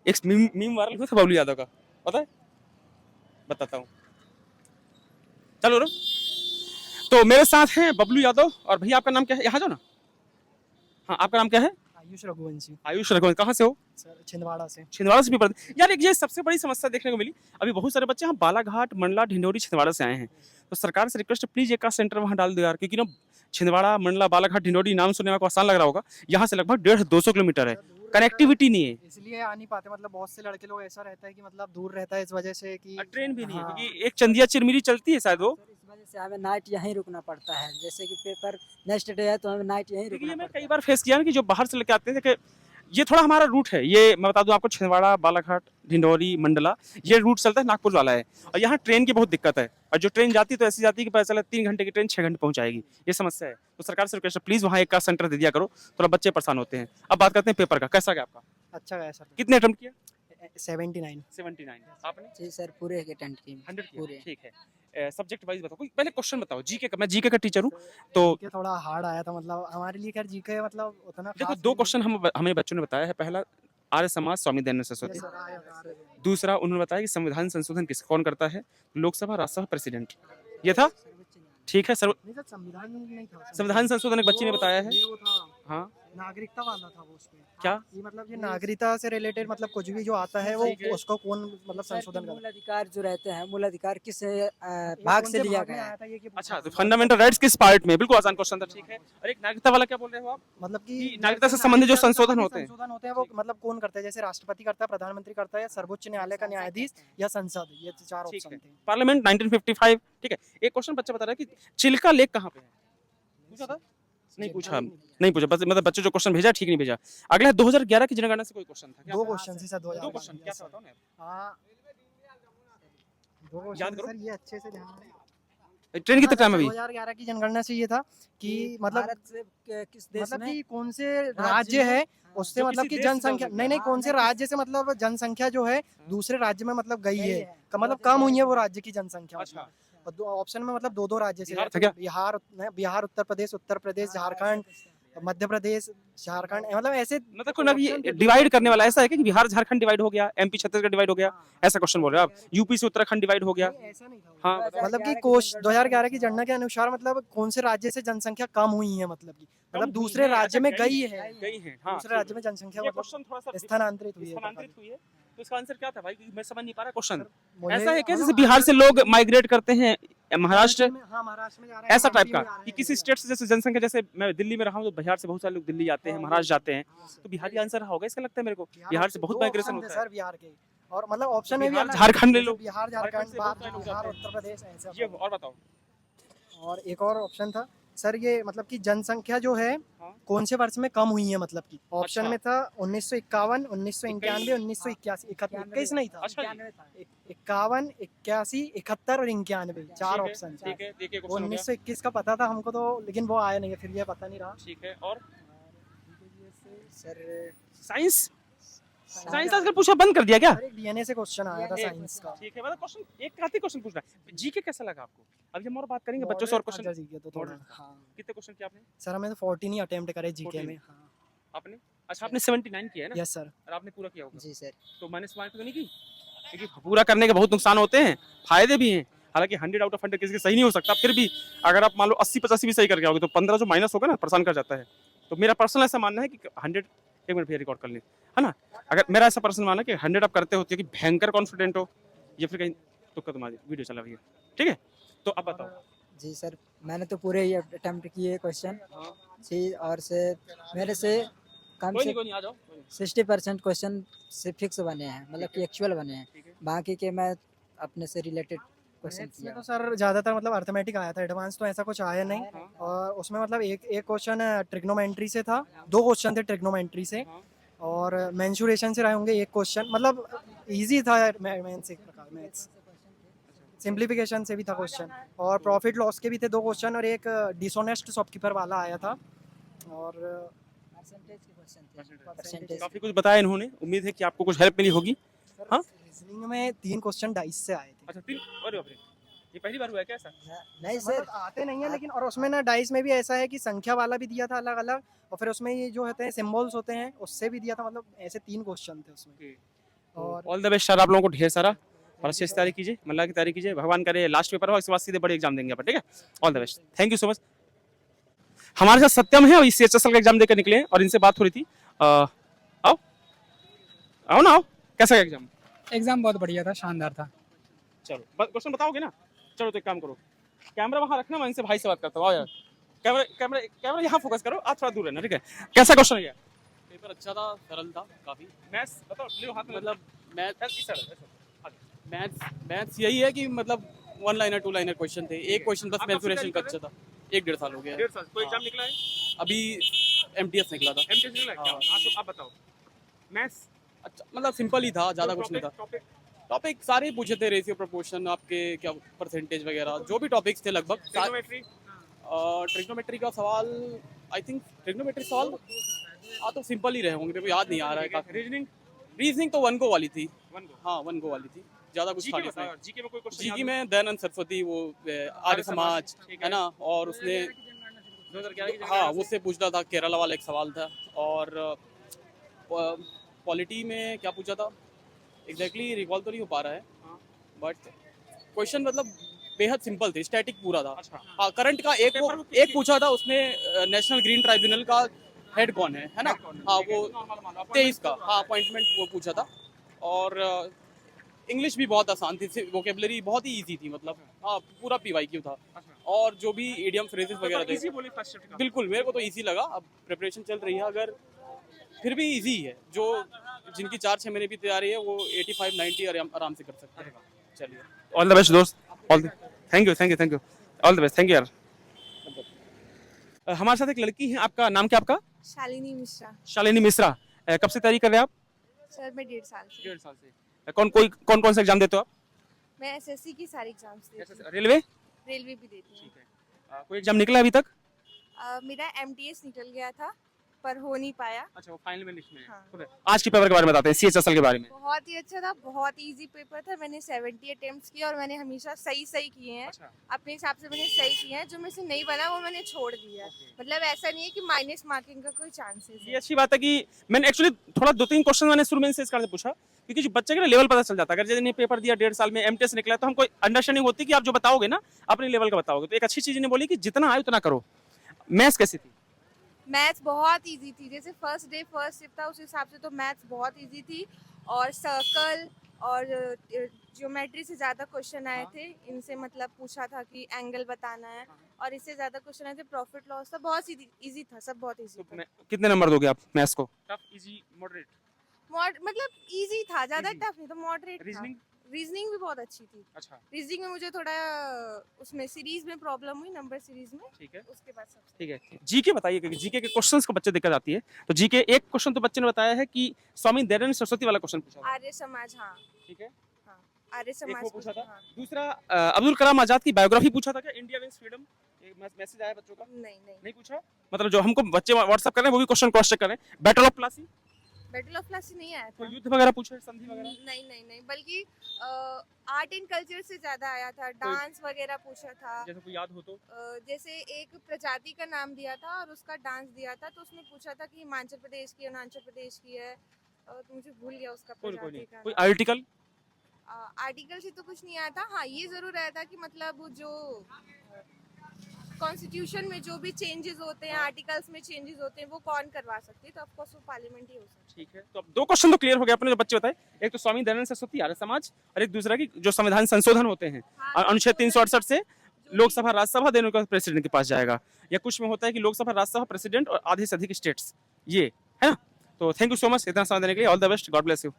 एक meme viral हुआ था बबलू यादव का, पता है? बताता हूँ, चलो रो। तो मेरे साथ हैं बबलू यादव, और भैया आपका नाम क्या है? यहाँ जाओ ना। हाँ, आपका नाम क्या है? आयुष रघुवंशी आयुष रघुवंश। कहाँ से हो? सर, छिंदवाड़ा से। छिंदवाड़ा से पेपर यार, एक ये सबसे बड़ी समस्या देखने को मिली। अभी बहुत सारे बच्चे हम बालाघाट, मंडला, ढिंडोरी, छिंदवाड़ा से आए हैं। तो सरकार से रिक्वेस्ट है, प्लीज एक का सेंटर वहाँ डाल दो यार, क्योंकि ना छिंदवाड़ा, मंडला, बालाघाट, ढिंडोरी नाम सुनने में आपको आसान लग रहा होगा, यहाँ से लगभग 150-200 किलोमीटर है। कनेक्टिविटी नहीं है। इसलिए आ नहीं पाते, मतलब बहुत से लड़के लोग ऐसा रहता है कि मतलब दूर रहता है इस वजह से कि ट्रेन भी नहीं है, हाँ। क्योंकि एक चंदिया चिरमिरी चलती है शायद वो। सर इस वजह से हमें नाइट यहीं रुकना पड़ता है, जैसे कि पेपर नेक्स्ट डे है तो हमें नाइट यहीं क्योंकि रुकना ये मैं पड़ता कई है। बार फेस किया ना कि जो बाहर से लेके आते हैं कि ये थोड़ा हमारा रूट है, ये मैं बता दूं आपको, छिंदवाड़ा, बालाघाट, ढिंडोरी, मंडला, ये रूट चलता है, नागपुर वाला है। और यहाँ ट्रेन की बहुत दिक्कत है, और जो ट्रेन जाती है तो ऐसी जाती है कि पता चला 3 घंटे की ट्रेन 6 घंटे पहुंचाएगी। ये समस्या है। तो सरकार से रिक्वेस्ट है, प्लीज वहाँ एक का सेंटर दे दिया करो, थोड़ा बच्चे परेशान होते हैं। अब बात करते हैं पेपर का, कैसा गया आपका? अच्छा गया सर। कितने अटेम्प्ट किया? 79। 79। आपने? जी सर, पूरे अटेंड किए 100 किया? पूरे। ठीक है। सब्जेक्ट वाइज बताओ, कोई पहले क्वेश्चन बताओ जीके का। मैं जीके का टीचर हूँ, तो जीके थोड़ा हार्ड आया था, मतलब हमारे लिए खैर जीके मतलब उतना देखो खास 2 नहीं क्वेश्चन हमें बच्चों ने बताया है। पहला, आर्य समाज स्वामी दयानंद है। सरस्वती। सर आया था, आ रहे थे। दूसरा, उन्होंने बताया कि संविधान संशोधन कौन करता है? लोकसभा, राज्यसभा, प्रेसिडेंट। ये था। ठीक है सर। नहीं सर, संविधान नहीं था उसमें। संविधान संशोधन एक बच्ची ने बताया है। ये वो था, हाँ, नागरिकता वाला था वो उसमें। क्या? ये मतलब ये नागरिकता से रिलेटेड, मतलब कुछ भी जो आता है वो ठीक है। उसको कौन मतलब सर संशोधन कि करता मूल अधिकार जो रहते हैं, मूल अधिकार किस है। भाग कौन से लिया भाग में गया आया है? था ये कि अच्छा, तो फंडामेंटल राइट्स किस पार्ट में? बिल्कुल आसान क्वेश्चन था। ठीक है। और एक नागरिकता वाला क्या बोल रहे हो आप? मतलब कि कि नागरिकता से संबंधित जो संशोधन होते हैं। संशोधन होते हैं वो मतलब कौन करता है, जैसे राष्ट्रपति करता है, प्रधानमंत्री करता है, या सर्वोच्च न्यायालय का न्यायाधीश, या संसद। ये चार ठीक है। ऑप्शन थे। पार्लियामेंट 1955। ठीक है। एक क्वेश्चन बच्चा बता रहा है कि चिल्का लेक कहाँ पे है? पूछा था? नहीं पूछा। नहीं पूछा, बस मतलब बच्चे जो क्वेश्चन भेजा ठीक नहीं भेजा। अगला है 2011 की जनगणना से कोई क्वेश्चन था क्या? दो क्वेश्चन से सर, दो 2000 क्वेश्चन क्या था बताओ ना। हाँ, दो याद क्वेश्चन करो। सर, ये अच्छे से ध्यान में। ट्रेन कितने टाइम अभी? 2011 की जनगणना से ये था कि मतलब भारत से किस देश मतलब में कि कौन से राज्य है उससे जो मतलब किसी कि देश से जनसंख्या, ज्यादा नहीं नहीं, हाँ, कौन से नहीं, राज्य से मतलब जनसंख्या जो है दूसरे राज्य में मतलब गई है, का मतलब तो कम हुई है वो राज्य की जनसंख्या। अच्छा। मतलब और दो ऑप्शन में मतलब दो दो राज्य से बिहार है, था तो क्या? बिहार, उत्तर प्रदेश, झारखंड, मध्य प्रदेश, झारखंड, मतलब ऐसे मतलब कोई ना ये डिवाइड करने वाला ऐसा है कि बिहार झारखंड डिवाइड हो गया, एमपी छत्तीसगढ़ डिवाइड हो गया, ऐसा क्वेश्चन बोल रहे हो आप? यूपी से उत्तराखंड डिवाइड हो गया? नहीं, ऐसा नहीं था वो। हाँ बताओ। मतलब कि कोष 2011 की जनगणना के अनुसार मतलब कौन से राज्य से जनसंख्या कम हुई है, मतलब कि मतलब दूसरे राज्य में गई है, गई है। हाँ, दूसरे राज्य में जनसंख्या ये मतलब क्वेश्चन थोड़ा सा स्थानांतरित हुई है। स्थानांतरित हुई है। तो इसका आंसर क्या था भाई? क्योंकि मैं समझ नहीं पा रहा क्वेश्चन। मुझे ऐसा है क्या जैसे मतलब बिहार से लोग माइग्रेट करते हैं महाराष्ट्र, हाँ, महाराष्ट्र में जा रहे हैं, ऐसा टाइप MP का में जा रहे कि हैं, किसी स्टेट से जैसे जनसंख्या, जैसे मैं दिल्ली में रहा हूँ तो बिहार से बहुत सारे लोग दिल्ली जाते हैं, महाराष्ट्र जाते हैं, तो बिहारी आंसर होगा इसका, लगता है मेरे को। बिहार से बहुत दो माइग्रेशन ऑप्शन थे होता है। सर बिहार के, और मतलब ऑप्शन में भी बिहार अलग, झारखंड ले लो। जैसे बिहार, झारखंड झारखंड, से बहुत सारे लोग बिहार, जाते हैं। उत्तर प्रदेश, ऐसा ये और बताओ। और एक और ऑप्शन था सर, ये मतलब कि जनसंख्या जो है हाँ। कौन से वर्ष में कम हुई है, मतलब कि ऑप्शन अच्छा। में था 1951, 1991, 1981, 21 नहीं था, अच्छा जी। 51, 81, 71 और 91, चार ठीक है, ऑप्शन थे। ठीक है, देखिए वो क्वेश्चन हो गया। 1921 का पता था हमको तो, लेकिन वो आया नहीं है, फिर ये पता नहीं रहा। ठीक है। और सर साइंस, साइंस आजकल पूछा बंद कर दिया क्या? सर एक डीएनए से क्वेश्चन आया था साइंस का। ठीक है, मतलब क्वेश्चन एक आधी क्वेश्चन पूछ रहा है। जीके कैसा लगा आपको? अभी हम और बात करेंगे बच्चों से और क्वेश्चन। जीके तो थोड़ा, हाँ कितने क्वेश्चन किया आपने? सर हमें तो 14 ही अटेम्प्ट करे जीके 14 में। हाँ आपने? अच्छा, आपने 79 किया है ना? Yes sir. और आपने पूरा किया होगा। जी सर। तो माइनस मार्क तो नहीं की? क्योंकि पूरा करने के बहुत नुकसान होते हैं, फायदे भी हैं। हालांकि 100 आउट ऑफ 100 किसी के सही नहीं हो सकता, फिर भी अगर आप मान लो 80-85 भी सही करके आओगे तो 15 जो माइनस होगा ना, परेशान कर जाता है। तो मेरा पर्सनल ऐसा मानना है कि 100, एक मिनट भैया रिकॉर्ड कर लें, है ना? अगर मेरा ऐसा पर्सनल मानना है कि 100 आप करते होते हो कि भयंकर कॉन्फिडेंट हो, या फिर कहीं तुक्का तुम्हारी वीडियो चला रही है, ठीक है? तो अब बताओ। जी सर, मैंने तो पूरे ही अटेम्प्ट किए क्वेश्चन। जी, और से मेरे से कम से कोई नहीं, आ जाओ। 60% क्वेश्चन से फिक्स बने हैं, मतलब कि एक्चुअल बने हैं। ठीक है। बाकी के मैं अपने से रिलेटेड क्वेश्चन मैथ्स में किया। तो सर ज्यादातर मतलब अर्थमेटिक आया था, एडवांस तो ऐसा कुछ आया नहीं। हाँ। और उसमें मतलब एक एक क्वेश्चन ट्रिग्नोमेट्री से था, दो क्वेश्चन थे ट्रिग्नोमेट्री से, हाँ। और मेंसुरेशन से रहे होंगे एक क्वेश्चन, मतलब इजी था मैथ्स, एक प्रकार मैथ्स। सिंप्लीफिकेशन से भी था क्वेश्चन, और प्रॉफिट लॉस के भी थे दो क्वेश्चन, और एक डिसऑनेस्ट शॉपकीपर वाला आया था। और परसेंटेज के क्वेश्चन थे, परसेंटेज। काफी कुछ बताया इन्होंने, उम्मीद है कि आपको कुछ हेल्प मिली होगी। हाँ? रीजनिंग में 3 क्वेश्चन डाइस से आए थे। अच्छा, 3? अरे बाप रे, ये पहली बार हुआ है क्या ऐसा? नहीं सर, मतलब आते नहीं है, लेकिन और उसमें ना डाइस में भी ऐसा है कि संख्या वाला भी दिया था अलग अलग, और फिर उसमें ये जो होते हैं सिंबल्स होते हैं उससे भी दिया था, मतलब ऐसे 3 क्वेश्चन थे उसमें। और ऑल द बेस्ट सर, आप लोगों को ढेर सारा और अच्छे से तैयारी कीजिए, मल्ला की तैयारी कीजिए, भगवान करे लास्ट पेपर हो, इसके बाद सीधे बड़े एग्जाम देंगे अपन, ठीक है। All the best, thank you so much. हमारे साथ सत्यम है, इस CHSL का एग्जाम देकर निकले हैं और इनसे बात हो रही थी। आओ आओ ना, आओ, कैसा एग्जाम? एग्जाम बहुत बढ़िया था, शानदार था। चलो क्वेश्चन बताओगे ना? चलो तो एक काम करो, कैमरा वहां रखना, मैं इनसे भाई से बात करता हूँ। आओ यार, कैमरा कैमरा कैमरा यहाँ फोकस करो, आप थोड़ा दूर रहना, ठीक है। कैसा क्वेश्चन है? पेपर अच्छा था, सरल था काफी। मैथ्स बताओ, ले हाथ में, मतलब मैथ्स मैथ्स यही है कि मतलब 1 लाइनर 2 लाइनर क्वेश्चन थे। एक क्वेश्चन बस आप कब से मेंसुरेशन का तैयारी अच्छा था। 1-1.5 साल हो गया है। 1.5 साल कोई एग्जाम निकला है? अभी MTS निकला था। MTS निकला है क्या? हाँ। हाँ, तो आप बताओ। मैथ्स अच्छा मतलब सिंपल ही था, ज्यादा कुछ नहीं था। टॉपिक टॉपिक सारे ही पूछे थे, रेशियो प्रोपोर्शन, आपके क्या परसेंटेज वगैरह, जो भी टॉपिक्स थे लगभग। ट्रिग्नोमेट्री, ट्रिग्नोमेट्री का सवाल, आई थिंक ट्रिग्नोमेट्री सवाल तो सिंपल ही रहे होंगे, मेरे को याद नहीं आ रहा है काफी। रीजनिंग रीजनिंग तो 1 गो वाली थी। 1 को। हाँ 1 गो वाली थी, ज्यादा कुछ था जीके नहीं बताओ, इसमें। जीके में कोई क्वेश्चन? जीके में दयानंद सरस्वती, वो आर्य समाज ठीक है ना, और उसने 2011 की हाँ उससे पूछता था, केरला वाला एक सवाल था। और पॉलिटी में क्या पूछा था एग्जैक्टली रिकॉल तो नहीं हो पा रहा है, हाँ। बट क्वेश्चन मतलब बेहद सिंपल थे, स्टैटिक पूरा था। अच्छा, हाँ करंट का एक पूछा था उसने, नेशनल ग्रीन ट्राइब्यूनल का हेड कौन है ना। हाँ वो 23 का, हाँ अपॉइंटमेंट वो पूछा था। और इंग्लिश भी बहुत आसान थी, वोकेबलरी बहुत ही इजी थी, मतलब हाँ पूरा PYQ था। और जो भी इडियम फ्रेजेस वगैरह थे, इजी बोले फर्स्ट शिफ्ट का। बिल्कुल मेरे को तो इजी लगा। अब प्रिपरेशन चल रही है, अगर फिर भी इजी है। जो जिनकी 4-6 महीने की तैयारी है वो 85-90 आराम से कर सकते हैं। चलिए, ऑल द बेस्ट दोस्त, all thank you, all the best, thank you यार। हमारे साथ एक लड़की है, आपका नाम क्या? आपका? शालिनी मिश्रा। शालिनी मिश्रा। कब से तैयारी कर रहे हैं आप? सर मैं 1.5 साल से। 1.5 साल से। कौन से एग्जाम देते हो आप? मैं SSC की सारी एग्जाम्स देती हूँ, रेलवे? रेलवे भी देती हूँ। कोई एग्जाम निकला अभी तक? मेरा MTS निकल गया था पर हो नहीं पाया। अच्छा, वो फाइनल में लिखना है। हाँ। आज के पेपर के बारे में बताते हैं, CHSL के बारे में। बहुत ही अच्छा था, बहुत इजी पेपर था। मैंने 70 अटेम्प्ट्स किए और मैंने हमेशा सही किए हैं। अच्छा, अपने हिसाब से मैंने सही किए हैं, जो मेरे से नहीं बना वो मैंने छोड़ दिया। मतलब ऐसा नहीं है कि माइनस मार्किंग का कोई चांसेस ये है। अच्छी बात है कि मैंने एक्चुअली थोड़ा 2-3 क्वेश्चन मैंने शुरू में इनसे इस कारण से पूछा, क्योंकि जो बच्चे का ना लेवल पता चल जाता है। अगर जिन्होंने पेपर दिया 1.5 साल में, MTS निकला, तो हमको अंडरस्टैंडिंग होती है कि आप जो बताओगे ना अपने लेवल का बताओगे। तो एक अच्छी चीज ने बोली कि जितना आए उतना करो। मैथ्स कैसी थी? मैथ्स बहुत इजी थी, जैसे फर्स्ट डे फर्स्ट शिफ्ट था उस हिसाब से तो मैथ्स बहुत इजी थी। और सर्कल और ज्योमेट्री से ज़्यादा क्वेश्चन आए थे। इनसे मतलब पूछा था कि एंगल बताना है, और इससे ज़्यादा क्वेश्चन आए थे प्रॉफिट लॉस था। बहुत इजी था, सब बहुत इजी था। कितने नंबर दोगे आप मैथ्स को? Tough, easy, moderate? मतलब इजी था, ज़्यादा Easy। टफ नहीं था, मॉडरेट था। रीजनिंग? रीजनिंग भी बहुत अच्छी थी। अच्छा, रीजनिंग में मुझे थोड़ा उसमें सीरीज में प्रॉब्लम हुई, नंबर सीरीज में। ठीक है, उसके बाद सब ठीक है। जीके बताइए, क्योंकि जीके के क्वेश्चंस को बच्चे दिक्कत आती है। तो जीके एक क्वेश्चन तो बच्चे ने बताया है कि स्वामी दयानंद सरस्वती वाला क्वेश्चन पूछा था। आर्य समाज, हाँ ठीक है, हाँ, आर्य एक समाज वो पूछा था। हाँ। दूसरा अब्दुल कलाम आजाद की बायोग्राफी पूछा था क्या? इंडिया विंस फ्रीडम, एक मैसेज आया बच्चों का? नहीं, पूछा, मतलब जो हमको बच्चे व्हाट्सएप कर रहे हैं वो भी क्वेश्चन क्रॉस चेक कर रहे हैं। Battle of Plassey, battle of Plassey नहीं आया था। कोई युद्ध वगैरह पूछा है, संधि वगैरह? नहीं, बल्कि आर्ट एंड कल्चर से ज्यादा आया था। डांस वगैरह पूछा था। जैसे कोई याद हो तो? जैसे एक प्रजाति का नाम दिया था और उसका डांस दिया था, तो उसमें पूछा था कि हिमाचल प्रदेश की है, अरुणाचल प्रदेश की है। तो मुझे भूल गया उसका प्रजाति का कोई नाम। आर्टिकल? आर्टिकल से तो कुछ नहीं आया था। हाँ ये जरूर आया था कि मतलब जो कॉन्स्टिट्यूशन में जो भी चेंजेस होते हैं, आर्टिकल्स में चेंजेस होते हैं, वो कौन करवा सकते हैं? तो ऑफ कोर्स वो पार्लियामेंट ही हो सकता है। ठीक है, तो अब 2 क्वेश्चन तो क्लियर हो गए अपने जो बच्चे बताए। एक तो स्वामी दयानंद सरस्वती आर्य समाज, और एक दूसरा की जो संविधान संशोधन होते हैं अनुच्छेद 368 से लोकसभा राज्यसभा दोनों का प्रेसिडेंट के पास जाएगा, या कुछ में होता है कि लोकसभा राज्यसभा प्रेसिडेंट और आधे से अधिक स्टेट्स, ये है ना। तो थैंक यू सो मच इतना समय देने के लिए। All the best, God bless you.